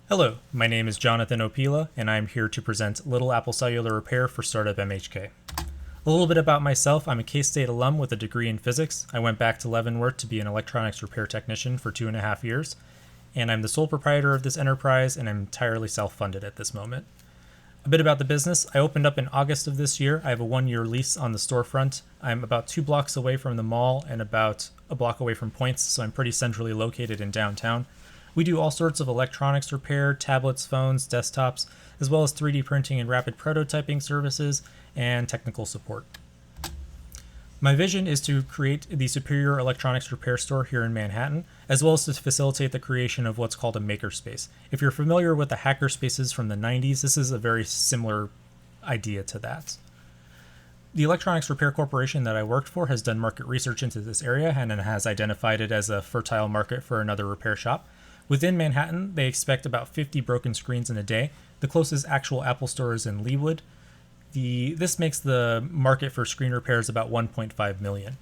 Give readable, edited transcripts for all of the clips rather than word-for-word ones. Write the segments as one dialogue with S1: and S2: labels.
S1: Hello, my name is Jonathan Opila, and I'm here to present Little Apple Cellular Repair for StartUp MHK. A little bit about myself: I'm a K-State alum with a degree in physics. I went back to Leavenworth to be an electronics repair technician for 2.5 years, and I'm the sole proprietor of this enterprise, and I'm entirely self-funded at this moment. A bit about the business: I opened up in August of this year. I have a 1-year lease on the storefront. I'm about 2 blocks away from the mall and about a block away from Points, so I'm pretty centrally located in downtown. We do all sorts of electronics repair, tablets, phones, desktops, as well as 3D printing and rapid prototyping services and technical support. My vision is to create the superior electronics repair store here in Manhattan, as well as to facilitate the creation of what's called a makerspace. If you're familiar with the hackerspaces from the 90s, this is a very similar idea to that. The Electronics Repair Corporation that I worked for has done market research into this area and has identified it as a fertile market for another repair shop. Within Manhattan, they expect about 50 broken screens in a day. The closest actual Apple store is in Leawood. This makes the market for screen repairs about 1.5 million.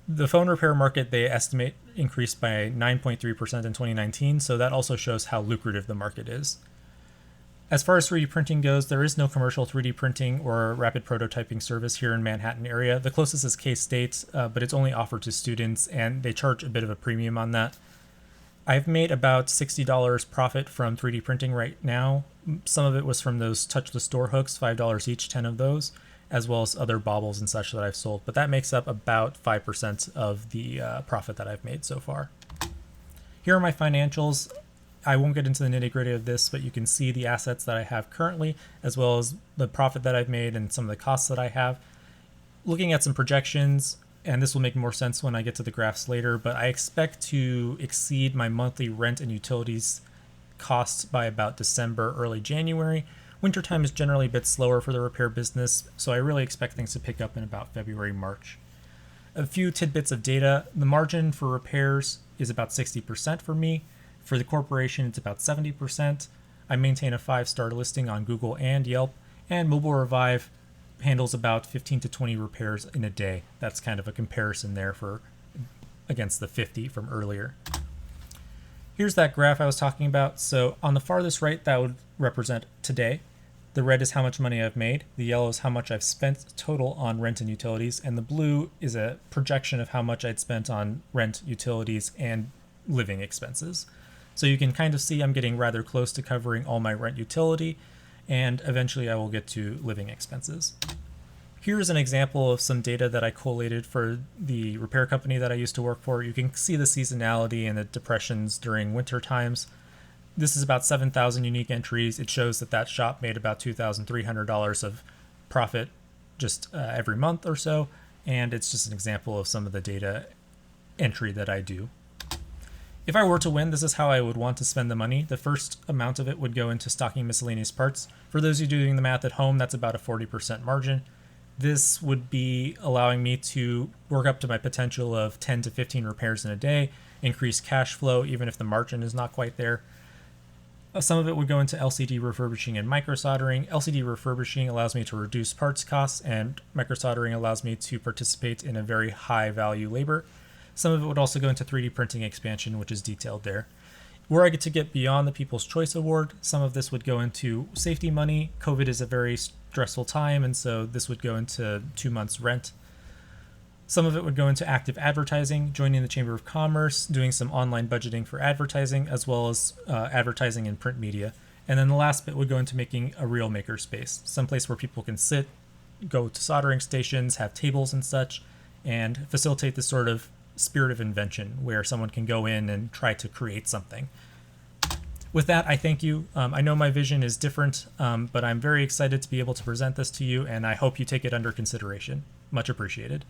S1: The phone repair market, they estimate, increased by 9.3% in 2019, so that also shows how lucrative the market is. As far as 3D printing goes, there is no commercial 3D printing or rapid prototyping service here in Manhattan area. The closest is K-State, but it's only offered to students, and they charge a bit of a premium on that. I've made about $60 profit from 3D printing right now. Some of it was from those touch the store hooks, $5 each, 10 of those, as well as other baubles and such that I've sold. But that makes up about 5% of the profit that I've made so far. Here are my financials. I won't get into the nitty-gritty of this, but you can see the assets that I have currently, as well as the profit that I've made and some of the costs that I have. Looking at some projections, and this will make more sense when I get to the graphs later, but I expect to exceed my monthly rent and utilities costs by about December, early January. Wintertime is generally a bit slower for the repair business, so I really expect things to pick up in about February, March. A few tidbits of data: the margin for repairs is about 60% for me. For the corporation, it's about 70%. I maintain a 5-star listing on Google and Yelp, and Mobile Revive handles about 15 to 20 repairs in a day. That's kind of a comparison there against the 50 from earlier. Here's that graph I was talking about. So on the farthest right, that would represent today. The red is how much money I've made. The yellow is how much I've spent total on rent and utilities. And the blue is a projection of how much I'd spent on rent, utilities, and living expenses. So you can kind of see I'm getting rather close to covering all my rent, utility, and eventually I will get to living expenses. Here's an example of some data that I collated for the repair company that I used to work for. You can see the seasonality and the depressions during winter times. This is about 7,000 unique entries. It shows that shop made about $2,300 of profit just every month or so, and it's just an example of some of the data entry that I do. If I were to win, this is how I would want to spend the money. The first amount of it would go into stocking miscellaneous parts. For those of you doing the math at home, that's about a 40% margin. This would be allowing me to work up to my potential of 10 to 15 repairs in a day, increase cash flow even if the margin is not quite there. Some of it would go into LCD refurbishing and microsoldering. LCD refurbishing allows me to reduce parts costs, and microsoldering allows me to participate in a very high value labor. Some of it would also go into 3D printing expansion, which is detailed there. Where I get to get beyond the People's Choice Award, some of this would go into safety money. COVID is a very stressful time, and so this would go into 2 months' rent. Some of it would go into active advertising, joining the Chamber of Commerce, doing some online budgeting for advertising, as well as advertising in print media. And then the last bit would go into making a real makerspace, someplace where people can sit, go to soldering stations, have tables and such, and facilitate this sort of spirit of invention where someone can go in and try to create something. With that, I thank you. I know my vision is different, but I'm very excited to be able to present this to you, and I hope you take it under consideration. Much appreciated.